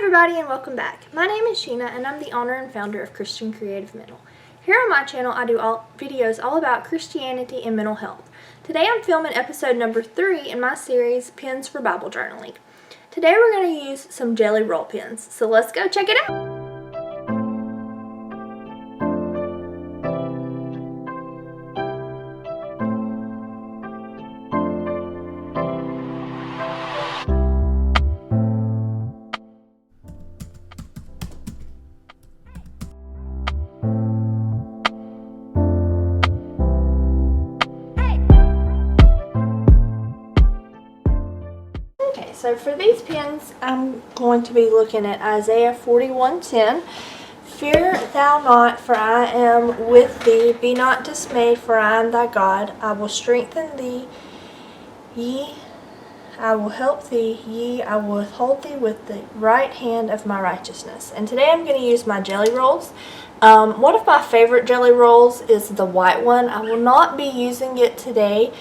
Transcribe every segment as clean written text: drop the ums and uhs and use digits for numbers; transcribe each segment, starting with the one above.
everybody and welcome back. My name is Sheena and I'm the owner and founder of Christian Creative Mental. Here on my channel I do videos all about Christianity and mental health. Today I'm filming episode number 3 in my series Pens for Bible Journaling. Today we're going to use some jelly roll pens, so let's go check it out. So for these pens, I'm going to be looking at Isaiah 41:10. Fear thou not, for I am with thee. Be not dismayed, for I am thy God. I will strengthen thee. Yea, I will help thee. Yea, I will hold thee with the right hand of my righteousness. And today I'm going to use my jelly rolls. One of my favorite jelly rolls is the white one. I will not be using it today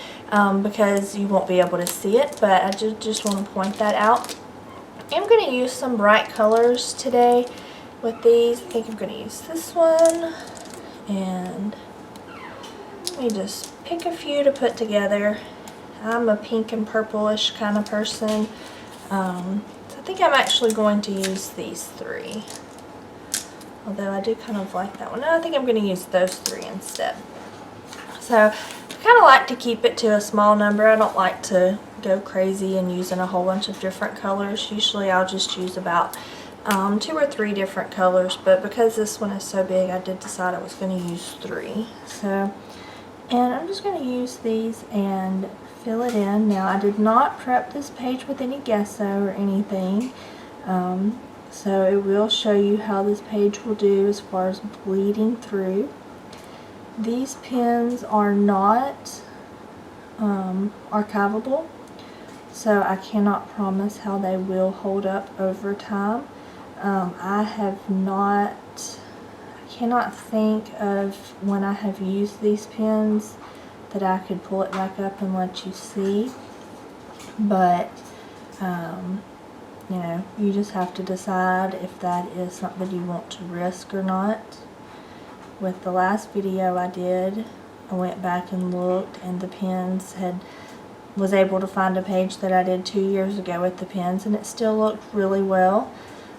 because you won't be able to see it, but I just want to point that out. I'm going to use some bright colors today with these. I think I'm going to use this one, and let me just pick a few to put together. I'm a pink and purplish kind of person, so I think I'm actually going to use these 3. Although I do kind of like that one. No, I think I'm going to use those 3 instead. So I kind of like to keep it to a small number. I don't like to go crazy and using a whole bunch of different colors. Usually I'll just use about 2 or 3 different colors. But because this one is so big, I did decide I was going to use 3. So, and I'm just going to use these and fill it in. Now I did not prep this page with any gesso or anything. So it will show you how this page will do as far as bleeding through. These pens are not archivable, so I cannot promise how they will hold up over time. I cannot think of when I have used these pens that I could pull it back up and let you see, but you know, you just have to decide if that is something you want to risk or not. With the last video I did, I went back and looked, and the pens was able to find a page that I did 2 years ago with the pens, and it still looked really well.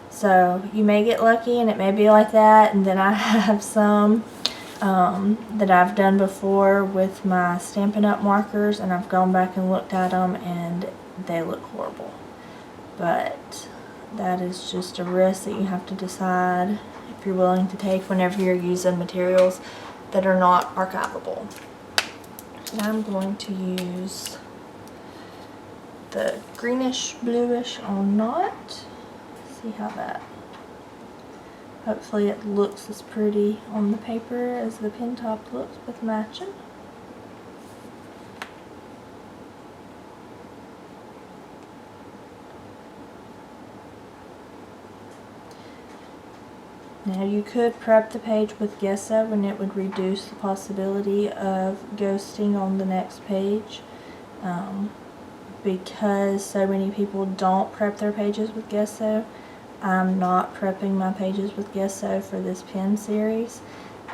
So you may get lucky and it may be like that. And then I have some that I've done before with my Stampin' Up! Markers, and I've gone back and looked at them and they look horrible. But that is just a risk that you have to decide if you're willing to take whenever you're using materials that are not archivable. And I'm going to use the greenish bluish on Knot. See how that, hopefully it looks as pretty on the paper as the pen top looks with matching. Now you could prep the page with gesso and it would reduce the possibility of ghosting on the next page. Because so many people don't prep their pages with gesso, I'm not prepping my pages with gesso for this pen series.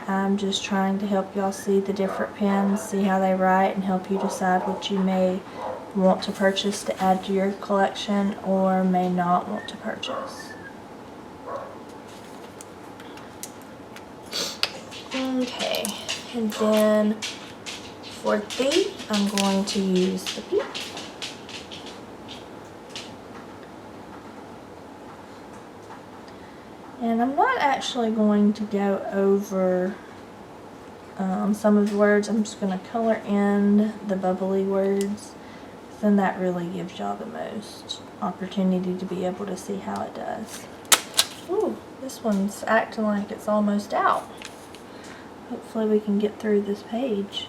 I'm just trying to help y'all see the different pens, see how they write, and help you decide what you may want to purchase to add to your collection or may not want to purchase. Okay, and then for thee, I'm going to use the pink. And I'm not actually going to go over some of the words. I'm just going to color in the bubbly words. Then that really gives y'all the most opportunity to be able to see how it does. Ooh, this one's acting like it's almost out. Hopefully we can get through this page.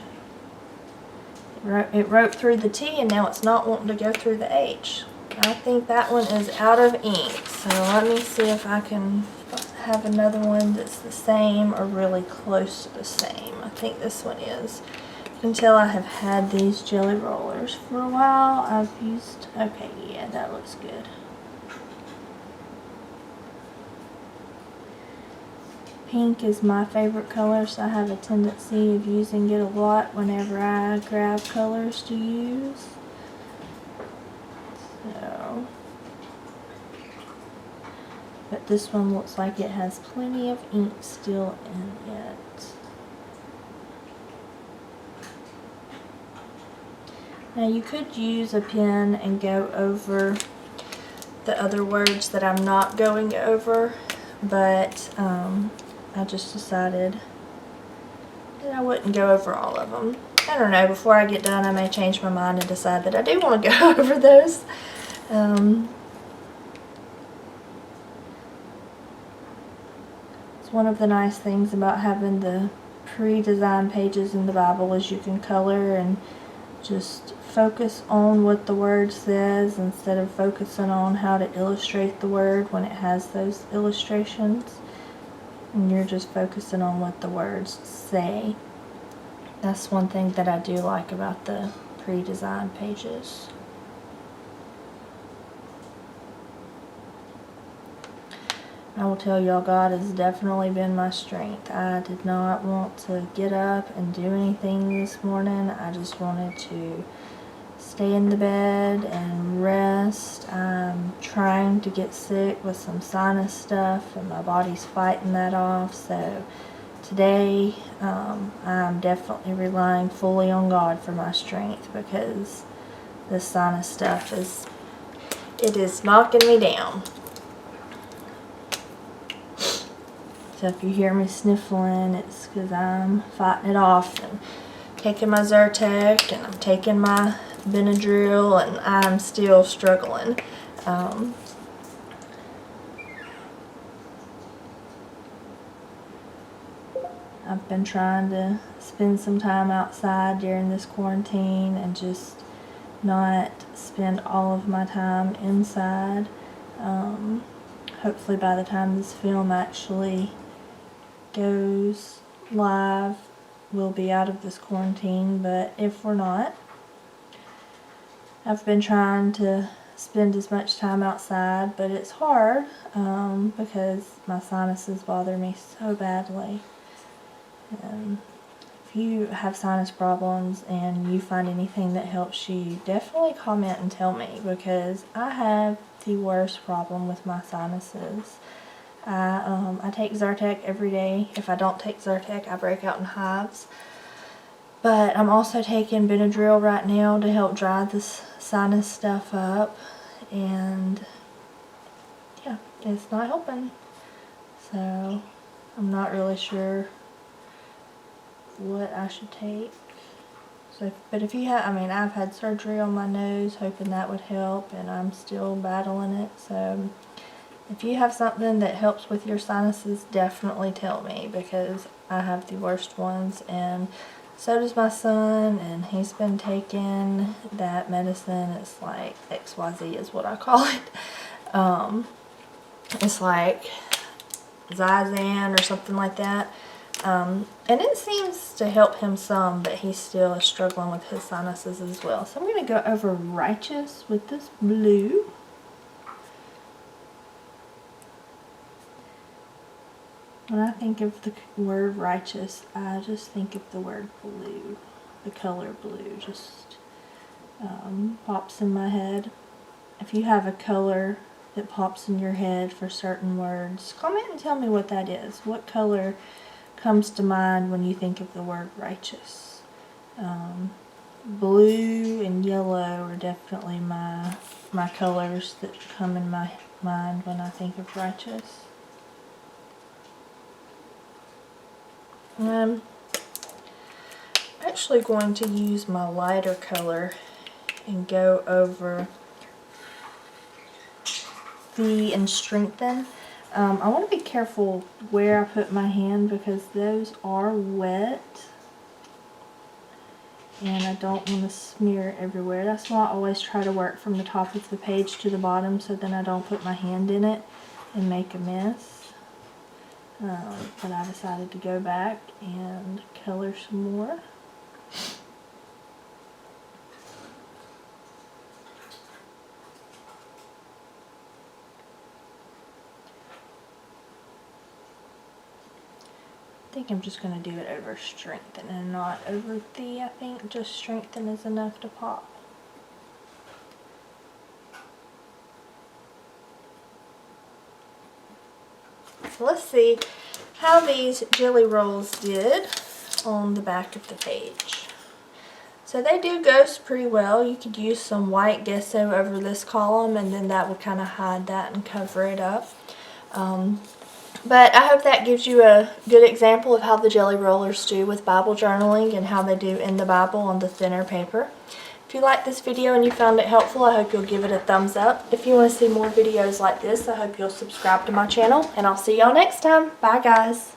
It wrote through the T and now it's not wanting to go through the H. I think that one is out of ink. So let me see if I can have another one that's the same or really close to the same. I think this one is. Until I have had these jelly rollers for a while, I've used, okay, yeah, that looks good. Pink is my favorite color, so I have a tendency of using it a lot whenever I grab colors to use. So, but this one looks like it has plenty of ink still in it. Now you could use a pen and go over the other words that I'm not going over, but I just decided that I wouldn't go over all of them. I don't know, before I get done I may change my mind and decide that I do want to go over those. It's one of the nice things about having the pre-designed pages in the Bible is you can color and just focus on what the word says instead of focusing on how to illustrate the word when it has those illustrations. And you're just focusing on what the words say. That's one thing that I do like about the pre-designed pages. I will tell y'all, God has definitely been my strength. I did not want to get up and do anything this morning. I just wanted to stay in the bed and rest. I'm trying to get sick with some sinus stuff and my body's fighting that off. So today I'm definitely relying fully on God for my strength, because this sinus stuff is knocking me down. So if you hear me sniffling, it's because I'm fighting it off and taking my Zyrtec and I'm taking my Benadryl, and I'm still struggling. I've been trying to spend some time outside during this quarantine and just not spend all of my time inside. Hopefully by the time this film actually goes live, we'll be out of this quarantine, but if we're not, I've been trying to spend as much time outside, but it's hard because my sinuses bother me so badly. If you have sinus problems and you find anything that helps you, definitely comment and tell me, because I have the worst problem with my sinuses. I take Zyrtec every day. If I don't take Zyrtec, I break out in hives. But I'm also taking Benadryl right now to help dry this sinus stuff up, and yeah, it's not helping. So I'm not really sure what I should take. So, but if you have, I've had surgery on my nose hoping that would help, and I'm still battling it. So if you have something that helps with your sinuses, definitely tell me, because I have the worst ones, and so does my son, and he's been taking that medicine. It's like XYZ is what I call it. It's like Zizan or something like that. And it seems to help him some, but he still is struggling with his sinuses as well. So I'm going to go over Righteous with this blue. When I think of the word righteous, I just think of the word blue. The color blue just pops in my head. If you have a color that pops in your head for certain words, comment and tell me what that is. What color comes to mind when you think of the word righteous? Blue and yellow are definitely my colors that come in my mind when I think of righteous. I'm actually going to use my lighter color and go over Fee and Strengthen. I want to be careful where I put my hand because those are wet and I don't want to smear it everywhere. That's why I always try to work from the top of the page to the bottom, so then I don't put my hand in it and make a mess. But I decided to go back and color some more. I think I'm just going to do it over strengthen and not over the, I think just strengthen is enough to pop. So let's see how these jelly rolls did on the back of the page. So they do ghost pretty well. You could use some white gesso over this column and then that would kind of hide that and cover it up. But I hope that gives you a good example of how the jelly rollers do with Bible journaling and how they do in the Bible on the thinner paper. If you liked this video and you found it helpful, I hope you'll give it a thumbs up. If you want to see more videos like this, I hope you'll subscribe to my channel, and I'll see y'all next time. Bye guys.